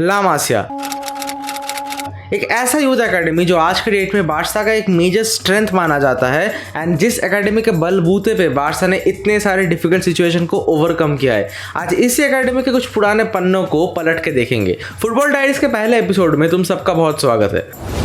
ला मासिया एक ऐसा youth academy जो आज के डेट में बारसा का एक मेजर स्ट्रेंथ माना जाता है एंड जिस एकेडमी के बलबूते पे बारसा ने इतने सारे डिफिकल्ट सिचुएशन को ओवरकम किया है। आज इसी एकेडमी के कुछ पुराने पन्नों को पलट के देखेंगे। फुटबॉल डायरीज के पहले एपिसोड में तुम सबका बहुत स्वागत है।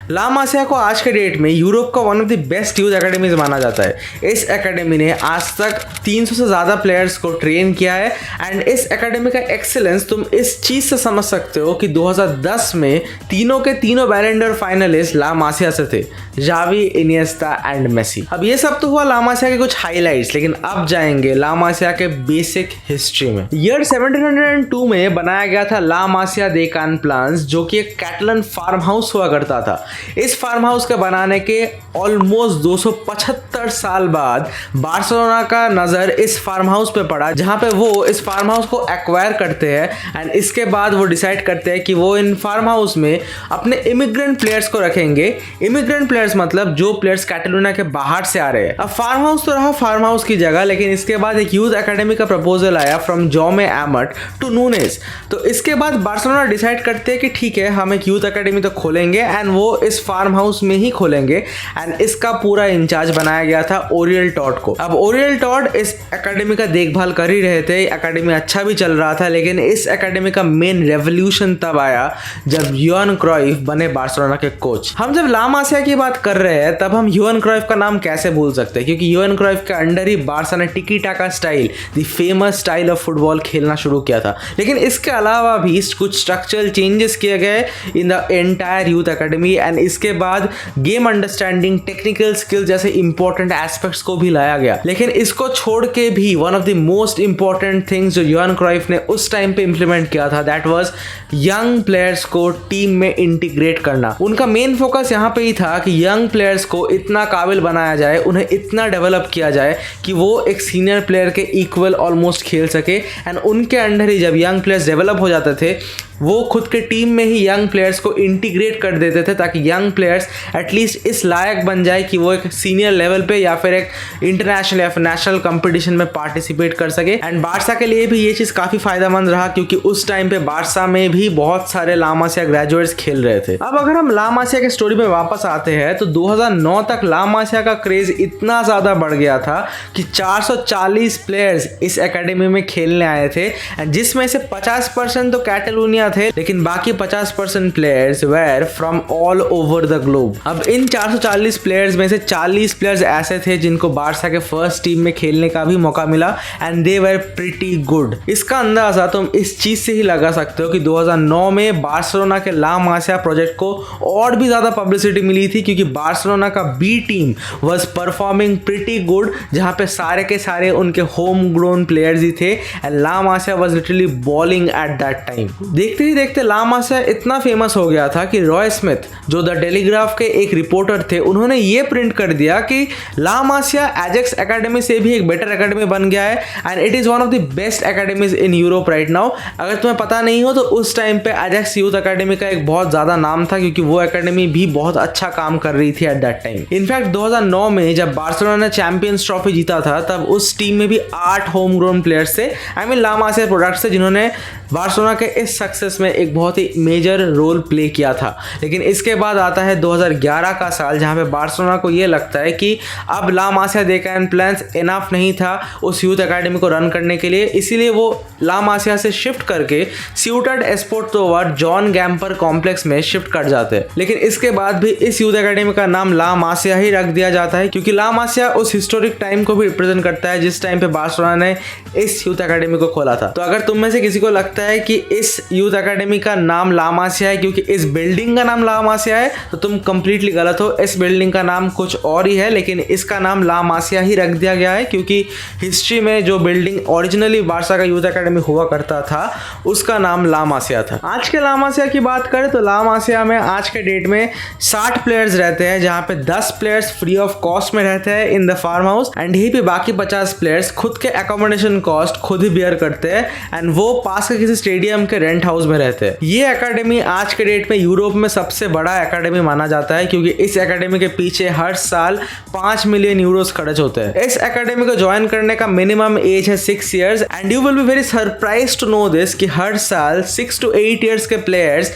ला मासिया को आज के डेट में यूरोप का one of the best youth academies माना जाता है। इस एकेडमी ने आज तक 300 से ज़्यादा प्लेयर्स को ट्रेन किया है एंड इस एकेडमी का एक्सेलेंस तुम इस चीज़ से समझ सकते हो कि 2010 में तीनों के तीनों बैलन डोर फाइनलिस्ट ला मासिया से थे, जावी, इनिएस्टा एंड मेसी। अब ये सब तो हुआ ला मासिया के कुछ हाईलाइट्स, लेकिन अब जाएंगे ला मासिया के बेसिक हिस्ट्री में। ईयर 1702 में बनाया गया था ला मासिया दे कान प्लान्स, जो कि एक कैटलन फार्म हाउस हुआ करता था। इस फार्म हाउस के बनाने के ऑलमोस्ट 275 साल बाद बार्सिलोना का नजर इस फार्म हाउस पे पड़ा, जहां पे वो इस फार्म हाउस को एक्वायर करते हैं एंड इसके बाद वो डिसाइड करते हैं कि वो इन फार्म हाउस में अपने इमिग्रेंट प्लेयर्स को रखेंगे। इमिग्रेंट प्लेयर्स मतलब जो प्लेयर्स कैटलोनिया के बाहर से आ रहे हैं। अब फार्म हाउस तो रहा फार्म हाउस की जगह, लेकिन इसके बाद एक यूथ एकेडमी का प्रपोजल आया फ्रॉम जॉमे एमट टू नूनेस। तो इसके बाद बार्सिलोना डिसाइड करते हैं कि ठीक है, हम एक यूथ एकेडमी तो खोलेंगे एंड वो इस फार्म हाउस में ही खोलेंगे एंड इसका पूरा इंचार्ज बनाया गया था ओरियल टॉड को। अब ओरियल टॉड इस एकेडमी का देखभाल कर ही रहे थे, एकेडमी अच्छा भी चल रहा था, लेकिन इस एकेडमी का मेन रेवोल्यूशन तब आया जब योहान क्राइफ बने बार्सिलोना के कोच। हम जब ला मासिया की बात कर रहे हैं तब हम योहान क्राइफ का नाम कैसे भूल सकते हैं, क्योंकि योहान क्राइफ के अंडर ही बार्सा ने टिकी टाका style, the famous style of football खेलना शुरू किया था। लेकिन इसके अलावा भी कुछ स्ट्रक्चरल चेंजेस किए गए in the entire youth academy and इसके बाद गेम अंडरस्टैंडिंग, टेक्निकल स्किल जैसे इंपॉर्टेंट एस्पेक्ट्स को भी लाया गया। लेकिन इसको छोड़ के भी one of the most important things जो योहान क्राइफ ने उस टाइम पे इंप्लीमेंट किया था, दैट वाज यंग प्लेयर्स को टीम में इंटीग्रेट करना। उनका मेन फोकस यहाँ पे ही था कि यंग प्लेयर्स को इतना काबिल बनाया जाए, उन्हें इतना डेवलप किया जाए कि वो एक सीनियर प्लेयर के इक्वल ऑलमोस्ट खेल सके एंड उनके अंडर ही जब यंग प्लेयर्स डेवलप हो जाते थे वो खुद के टीम में ही यंग प्लेयर्स को इंटीग्रेट कर देते थे, ताकि यंग प्लेयर्स एटलीस्ट इस लायक बन जाए कि वो एक सीनियर लेवल पे या फिर एक इंटरनेशनल या फिर नेशनल कंपटीशन में पार्टिसिपेट कर सके। एंड बारसा के लिए भी ये चीज़ काफ़ी फायदेमंद रहा, क्योंकि उस टाइम पे बारसा में भी बहुत सारे ला मासिया ग्रेजुएट्स खेल रहे थे। अब अगर हम ला मासिया के स्टोरी में वापस आते हैं तो 2009 तक ला मासिया का क्रेज इतना ज़्यादा बढ़ गया था कि 440 प्लेयर्स इस एकेडमी में खेलने आए थे, जिसमें से 50% तो कैटलोनिया थे, लेकिन बाकी 50% players were from all over the globe. अब इन 440 प्लेयर्स में से 40 प्लेयर्स ऐसे थे जिनको बारसा के फर्स्ट टीम में खेलने का भी मौका मिला and they were pretty good. इसका अंदाजा तुम इस चीज से ही लगा सकते हो कि 2009 में बार्सिलोना के ला मासिया प्रोजेक्ट को और भी ज्यादा पब्लिसिटी मिली थी, क्योंकि बार्सिलोना का B team was performing pretty good, जहां पे सारे के सारे उनके होम ग्रोन प्लेयर्स ही थे and La Masia was literally balling at that time. देखते ही देखते ला मासिया इतना फेमस हो गया था कि रॉय स्मिथ, जो द टेलीग्राफ के एक रिपोर्टर थे, उन्होंने ये प्रिंट कर दिया कि ला मासिया एजेक्स एकेडमी से भी एक बेटर एकेडमी बन गया है and it is one of the best academies in Europe right now. अगर तुम्हें पता नहीं हो तो उस टाइम पे एजेक्स यूथ एकेडमी का एक बहुत ज्यादा नाम था, क्योंकि वो एकेडमी भी बहुत अच्छा काम कर रही थी एट दैट टाइम। इनफैक्ट 2009 में जब बार्सिलोना ने चैंपियंस ट्रॉफी जीता था तब उस टीम में भी 8 होम ग्रोन प्लेयर्स थे, आई मीन ला मासिया प्रोडक्ट्स थे, जिन्होंने बार्सिलोना के इस सक्सेस में एक बहुत ही मेजर रोल प्ले किया था। लेकिन इसके बाद आता है 2011 का साल, जहां पे बार्सिलोना को ये लगता है कि अब ला मासिया दे कान प्लान्स इनफ नहीं था उस यूथ एकेडमी को रन करने के लिए, इसीलिए वो ला मासिया से शिफ्ट करके सिउटेड एस्पोर्टोवर जॉन गैम्पर कॉम्प्लेक्स में शिफ्ट कर जाते हैं। लेकिन इसके बाद भी इस यूथ एकेडमी का नाम ला मासिया ही रख दिया जाता है, क्योंकि ला मासिया उस हिस्टोरिक टाइम को भी रिप्रेजेंट करता है जिस टाइम पे बार्सिलोना ने इस यूथ एकेडमी को खोला था। तो अगर तुम में से किसी को लगता है कि इस यूथ एकेडमी का नाम ला मासिया है क्योंकि इस बिल्डिंग का नाम ला मासिया है, तो तुम कंप्लीटली गलत हो। इस बिल्डिंग का नाम कुछ और ही है, लेकिन इसका नाम ला मासिया ही रख दिया गया है, क्योंकि हिस्ट्री में जो बिल्डिंग ओरिजिनली बारसा का यूथ एकेडमी हुआ करता था उसका नाम ला मासिया था। आज के ला मासिया की बात करें तो ला मासिया में आज के डेट में 60 प्लेयर्स रहते हैं, जहां पे 10 प्लेयर्स फ्री ऑफ कॉस्ट में रहते हैं in the farm house and यहीं पे बाकी 50 प्लेयर्स खुद के एकोमोडेशन कॉस्ट खुद ही बियर करते हैं एंड वो पास के किसी स्टेडियम के रेंट हाउस हाउस में रहते हैं। ये एकेडमी आज के डेट में यूरोप में सबसे बड़ा एकेडमी माना जाता है, क्योंकि इस एकेडमी के पीछे हर साल 5 मिलियन यूरोस खर्च होते हैं। इस एकेडमी को ज्वाइन करने का मिनिमम एज है 6 years and you will be very surprised to know this कि हर साल 6 to 8 इयर्स के प्लेयर्स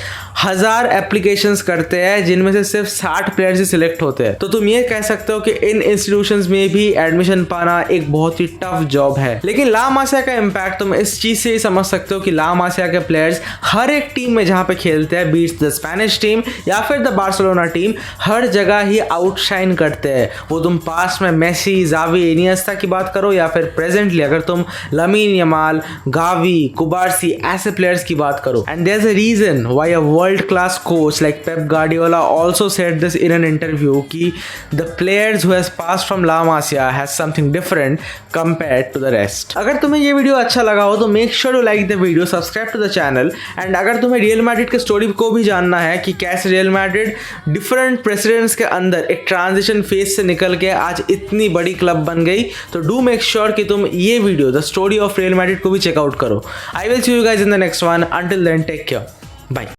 1000 एप्लीकेशंस करते हैं, जिनमें से सिर्फ 60 प्लेयर्स ही सिलेक्ट होते हैं। तो तुम ये कह सकते हो कि इन इंस्टीट्यूशंस में भी एडमिशन पाना एक बहुत ही टफ जॉब है। लेकिन ला मासिया का इम्पैक्ट तुम इस चीज से ही समझ सकते हो कि ला मासिया के प्लेयर्स हर एक टीम में जहां पे खेलते हैं, बीट्स द स्पेनिश टीम या फिर द बार्सिलोना टीम, हर जगह ही आउटशाइन करते हैं। वो तुम पास्ट में मेसी, जावी, इनिएस्टा की बात करो या फिर प्रेजेंटली अगर तुम लमीन यमाल, गावी, कुबार्सी ऐसे प्लेयर्स की बात करो। And there is a reason why a world class coach like Pep Guardiola also said this in an interview कि the players who has passed from La Masia has something different compared to the rest. अगर तुम्हें ये video अच्छा लगा हो तो make sure to like the video, subscribe to the channel. And अगर तुम्हें रियल मैड्रिड के स्टोरी को भी जानना है कि कैसे रियल मैड्रिड डिफरेंट प्रेसिडेंट्स के अंदर एक ट्रांजिशन फेज से निकल के आज इतनी बड़ी क्लब बन गई, तो डू मेक श्योर कि तुम ये video the story of Real Madrid को भी चेकआउट करो। I will see you guys in the next one. Until then take care, bye.